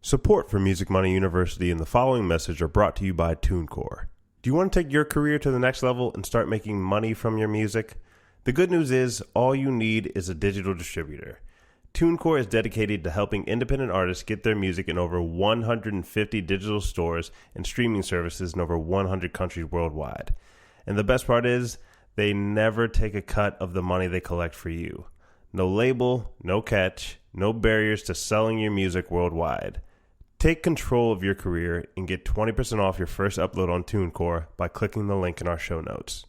Support for Music Money University and the following message are brought to you by TuneCore. Do you want to take your career to the next level and start making money from your music? The good news is all you need is a digital distributor. TuneCore is dedicated to helping independent artists get their music in over 150 digital stores and streaming services in over 100 countries worldwide. And the best part is, they never take a cut of the money they collect for you. No label, no catch, no barriers to selling your music worldwide. Take control of your career and get 20% off your first upload on TuneCore by clicking the link in our show notes.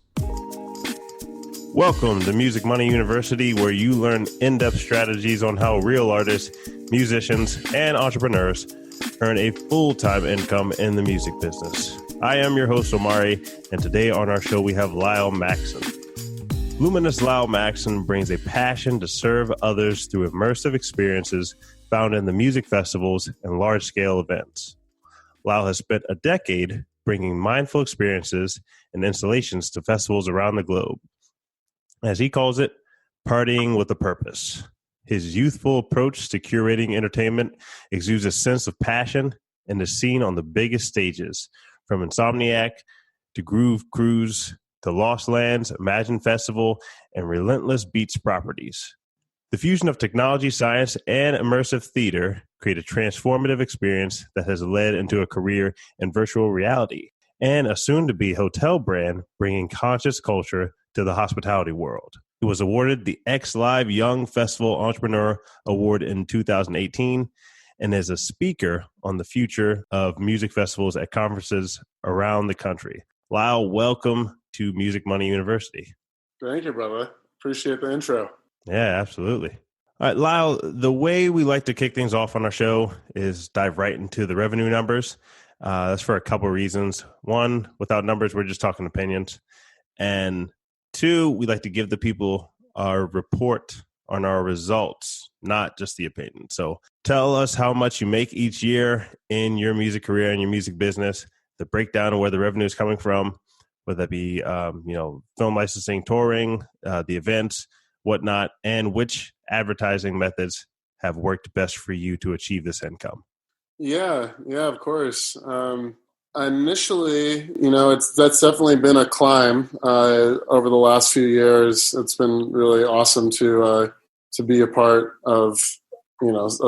Welcome to Music Money University, where you learn in-depth strategies on how real artists, musicians, and entrepreneurs earn a full-time income in the music business. I am your host, Omari, and today on our show we have Lyle Maxson. Luminous Lyle Maxson brings a passion to serve others through immersive experiences found in the music festivals and large-scale events. Lyle has spent a decade bringing mindful experiences and installations to festivals around the globe. As he calls it, partying with a purpose. His youthful approach to curating entertainment exudes a sense of passion and is seen on the biggest stages, from Insomniac to Groove Cruise to Lost Lands, Imagine Festival, and Relentless Beats Properties. The fusion of technology, science, and immersive theater create a transformative experience that has led into a career in virtual reality and a soon-to-be hotel brand bringing conscious culture to the hospitality world. He was awarded the X Live Young Festival Entrepreneur Award in 2018 and is a speaker on the future of music festivals at conferences around the country. Lyle, welcome to Music Money University. Thank you, brother. Appreciate the intro. Yeah, absolutely. All right, Lyle, the way we like to kick things off on our show is dive right into the revenue numbers. That's for a couple of reasons. One, without numbers, we're just talking opinions. And two, we like to give the people our report on our results, not just the opinion. So tell us how much you make each year in your music career and your music business, the breakdown of where the revenue is coming from, whether that be film licensing, touring, the events, whatnot, and which advertising methods have worked best for you to achieve this income. Yeah, of course. Initially, that's definitely been a climb over the last few years. It's been really awesome to be a part of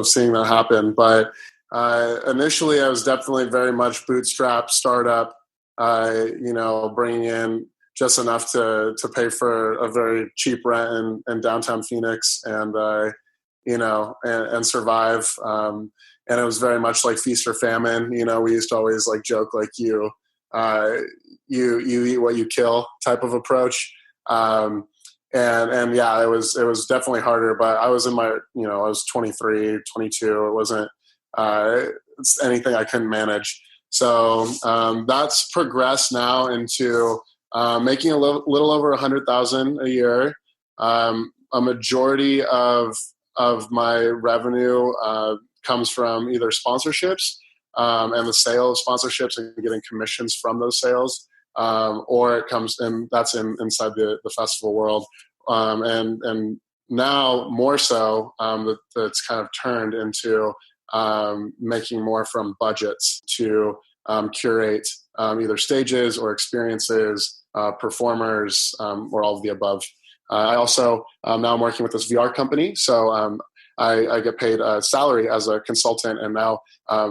seeing that happen. But initially, I was definitely very much bootstrap startup. Bringing in just enough to pay for a very cheap rent in downtown Phoenix and survive. And it was very much like feast or famine. We used to always joke you eat what you kill type of approach. And yeah, it was definitely harder, but I was in my, I was 23, 22. It wasn't anything I couldn't manage. So that's progressed now into making a little over $100,000 a year. A majority of my revenue comes from either sponsorships and the sale of sponsorships and getting commissions from those sales, or it comes in that's inside the festival world. And now more so, that's kind of turned into making more from budgets to curate either stages or experiences, performers, or all of the above. I also now I'm working with this VR company, so I get paid a salary as a consultant, and now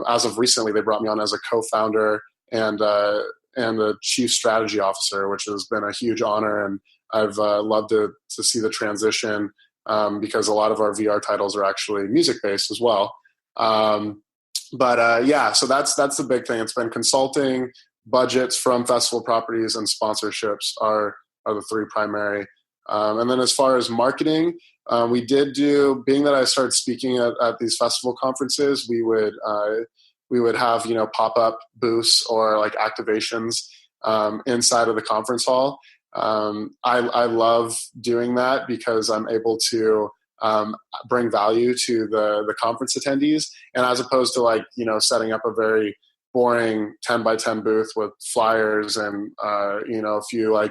as of recently they brought me on as a co-founder and the chief strategy officer, which has been a huge honor, and I've loved to see the transition because a lot of our VR titles are actually music based as well. So that's the big thing. It's been consulting, budgets from festival properties, and sponsorships are the three primary. And then as far as marketing, we did do, being that I started speaking at these festival conferences, we would have, pop-up booths or activations inside of the conference hall. I love doing that because I'm able to bring value to the conference attendees, and as opposed to setting up a very boring 10 by 10 booth with flyers and a few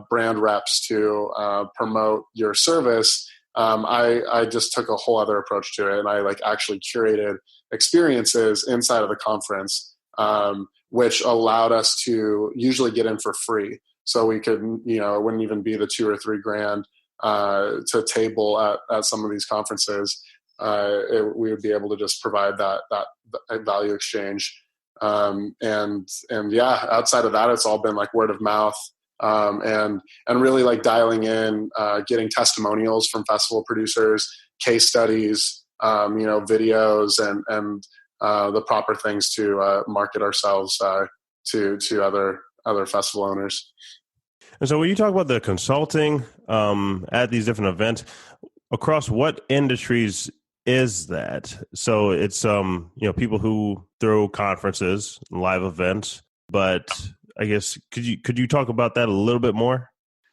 brand reps to promote your service. I just took a whole other approach to it, and I like actually curated experiences inside of the conference, which allowed us to usually get in for free. So we could, it wouldn't even be the $2 or $3 grand to table at some of these conferences. We would be able to just provide that value exchange. And yeah, outside of that, it's all been like word of mouth, and really like dialing in, getting testimonials from festival producers, case studies, videos, and the proper things to market ourselves to other festival owners. And so when you talk about the consulting at these different events, across what industries is that? So it's people who throw conferences, live events, but I guess could you talk about that a little bit more?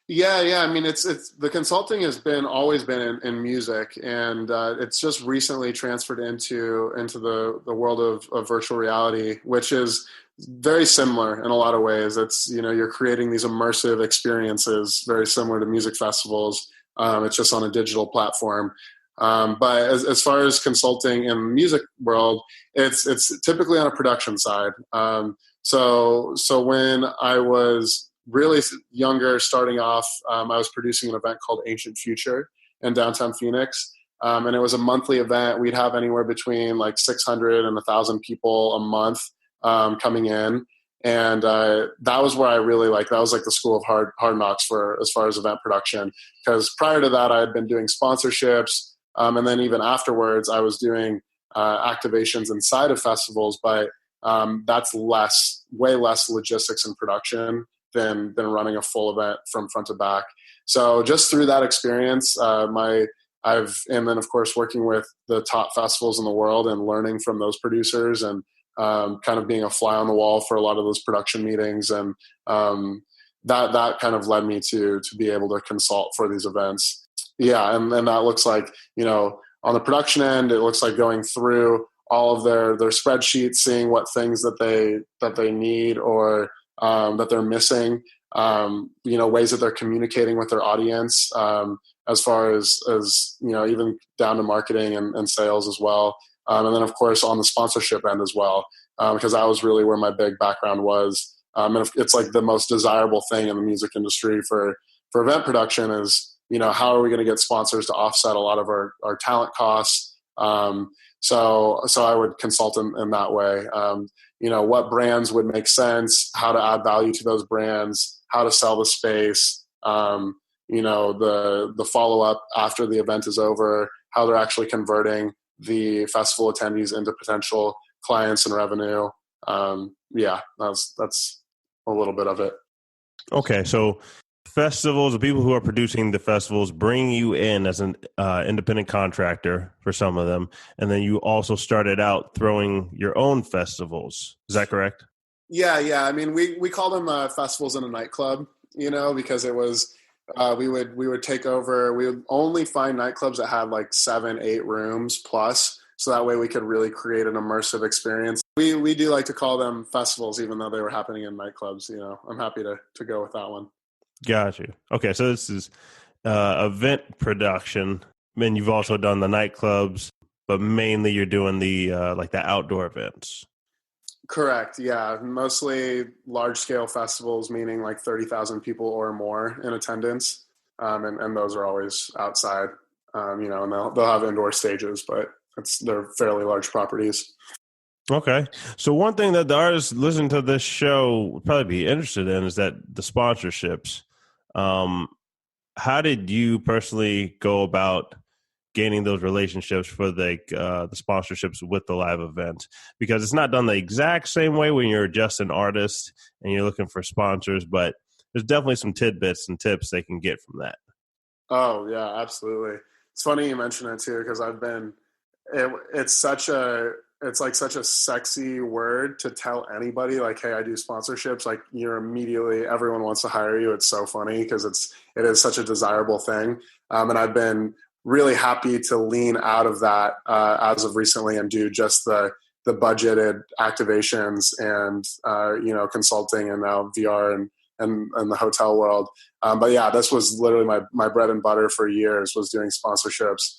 Yeah. I mean, it's the consulting has always been in music, and it's just recently transferred into the world of virtual reality, which is very similar in a lot of ways. It's, you're creating these immersive experiences very similar to music festivals. It's just on a digital platform. But as far as consulting in the music world, it's typically on a production side. So when I was really younger, starting off, I was producing an event called Ancient Future in downtown Phoenix. And it was a monthly event. We'd have anywhere between like 600 and 1,000 people a month coming in. And that was where I really that was like the school of hard knocks for as far as event production. Because prior to that, I had been doing sponsorships. And then even afterwards, I was doing activations inside of festivals, but that's way less logistics and production than running a full event from front to back. So just through that experience, and then of course working with the top festivals in the world and learning from those producers, and kind of being a fly on the wall for a lot of those production meetings, and that kind of led me to be able to consult for these events. Yeah, and that looks like, on the production end, it looks like going through all of their spreadsheets, seeing what things that they need or that they're missing, ways that they're communicating with their audience, as far as even down to marketing and sales as well. And then of course on the sponsorship end as well, because that was really where my big background was. And it's like the most desirable thing in the music industry for event production is, how are we going to get sponsors to offset a lot of our talent costs? So I would consult in that way. What brands would make sense, how to add value to those brands, how to sell the space, the follow-up after the event is over, how they're actually converting the festival attendees into potential clients and revenue. That's a little bit of it. Okay, so festivals, the people who are producing the festivals bring you in as an independent contractor for some of them, and then you also started out throwing your own festivals. Is that correct? Yeah. I mean, we call them festivals in a nightclub, because it was we would take over. We would only find nightclubs that had like 7-8 rooms plus, so that way we could really create an immersive experience. We do like to call them festivals, even though they were happening in nightclubs. I'm happy to go with that one. Got you. Okay, so this is event production, and you've also done the nightclubs, but mainly you're doing the the outdoor events. Correct. Yeah, mostly large scale festivals, meaning like 30,000 people or more in attendance, and those are always outside. And they'll have indoor stages, but they're fairly large properties. Okay. So one thing that the artists listening to this show would probably be interested in is that the sponsorships. How did you personally go about gaining those relationships for the sponsorships with the live event? Because it's not done the exact same way when you're just an artist and you're looking for sponsors, but there's definitely some tidbits and tips they can get from that. Oh yeah, absolutely. It's funny you mention it too, because it's like such a sexy word to tell anybody, like, hey, I do sponsorships. Like, everyone wants to hire you. It's so funny because it is such a desirable thing. And I've been really happy to lean out of that as of recently and do just the budgeted activations and consulting and now VR in the hotel world. But yeah, this was literally my bread and butter for years, was doing sponsorships.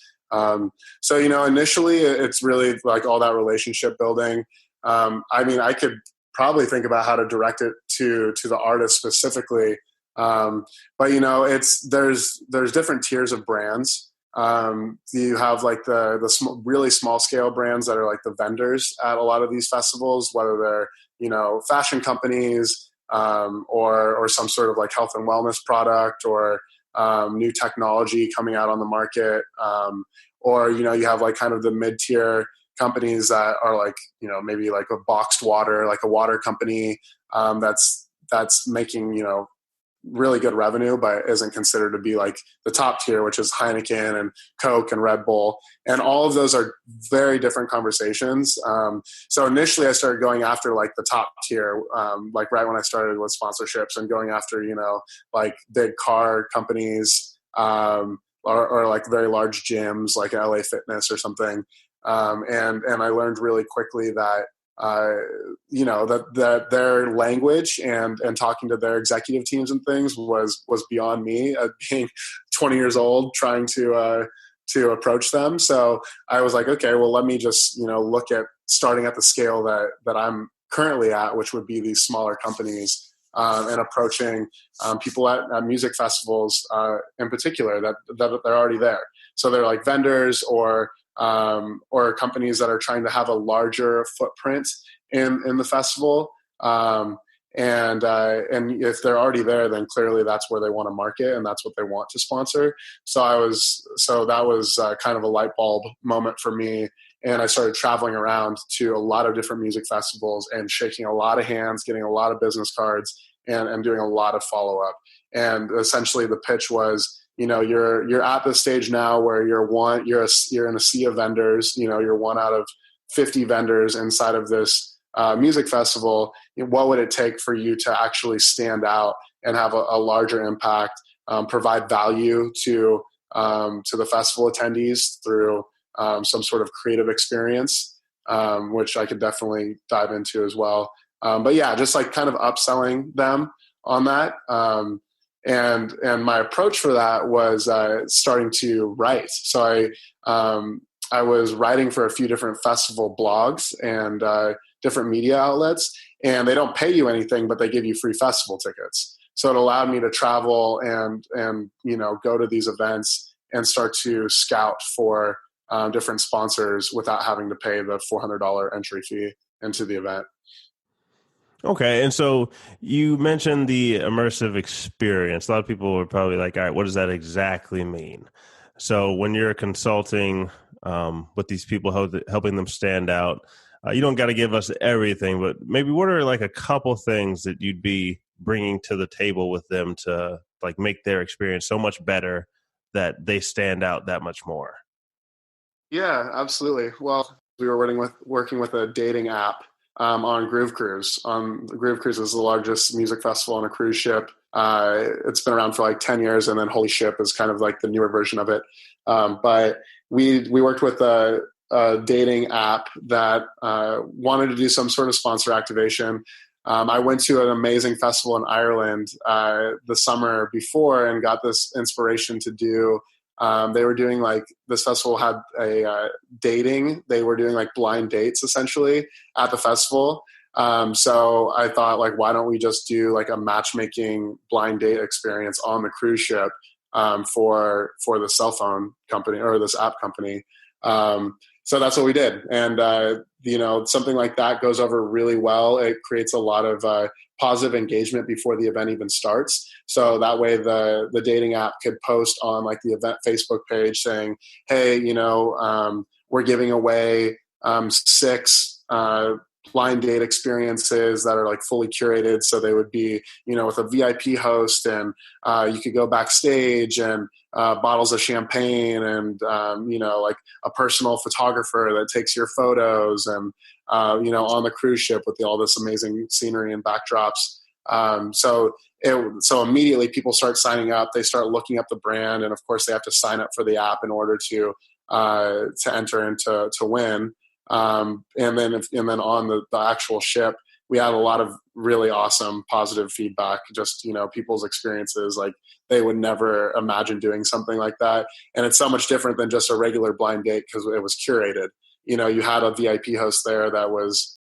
So, initially it's really like all that relationship building. I mean, I could probably think about how to direct it to the artist specifically. But there's different tiers of brands. You have like the really small scale brands that are like the vendors at a lot of these festivals, whether they're, fashion companies, or some sort of like health and wellness product, or new technology coming out on the market. Or, you have like kind of the mid-tier companies that are like, maybe like a boxed water, like a water company, that's making, really good revenue, but isn't considered to be like the top tier, which is Heineken and Coke and Red Bull. And all of those are very different conversations. So initially I started going after like the top tier, like right when I started with sponsorships, and going after, like big car companies, or like very large gyms like LA Fitness or something. And I learned really quickly that, that their language and talking to their executive teams and things was beyond me, being 20 years old, trying to approach them. So I was like, okay, well, let me just, look at starting at the scale that I'm currently at, which would be these smaller companies, and approaching people at music festivals in particular that they're already there. So they're like vendors or companies that are trying to have a larger footprint in the festival. And if they're already there, then clearly that's where they want to market and that's what they want to sponsor. So that was kind of a light bulb moment for me. And I started traveling around to a lot of different music festivals and shaking a lot of hands, getting a lot of business cards, and doing a lot of follow-up. And essentially the pitch was, you're at the stage now where you're in a sea of vendors, you're one out of 50 vendors inside of this music festival. What would it take for you to actually stand out and have a larger impact, provide value to the festival attendees through some sort of creative experience, which I could definitely dive into as well. But yeah, just like kind of upselling them on that. And my approach for that was starting to write. So I was writing for a few different festival blogs and different media outlets, and they don't pay you anything, but they give you free festival tickets. So it allowed me to travel and go to these events and start to scout for different sponsors without having to pay the $400 entry fee into the event. Okay. And so you mentioned the immersive experience. A lot of people are probably like, all right, what does that exactly mean? So when you're consulting with these people, helping them stand out, you don't got to give us everything, but maybe what are like a couple things that you'd be bringing to the table with them to like make their experience so much better that they stand out that much more? Yeah, absolutely. Well, we were working with a dating app on Groove Cruise. Groove Cruise is the largest music festival on a cruise ship. It's been around for like 10 years, and then Holy Ship is kind of like the newer version of it. But we worked with a dating app that wanted to do some sort of sponsor activation. I went to an amazing festival in Ireland the summer before and got this inspiration to do. They were doing like, this festival had a dating. They were doing like blind dates essentially at the festival. So I thought like, why don't we just do like a matchmaking blind date experience on the cruise ship for the cell phone company or this app company. So that's what we did. And, something like that goes over really well. It creates a lot of positive engagement before the event even starts. So that way the dating app could post on like the event Facebook page saying, hey, we're giving away 6 blind date experiences that are like fully curated. So they would be, with a VIP host, and you could go backstage, and bottles of champagne, and, like a personal photographer that takes your photos, and, on the cruise ship with all this amazing scenery and backdrops. So immediately people start signing up, they start looking up the brand, and of course they have to sign up for the app in order to enter into to win. And then on the actual ship, we had a lot of really awesome positive feedback, just, people's experiences. Like they would never imagine doing something like that. And it's so much different than just a regular blind date because it was curated. You had a VIP host there that was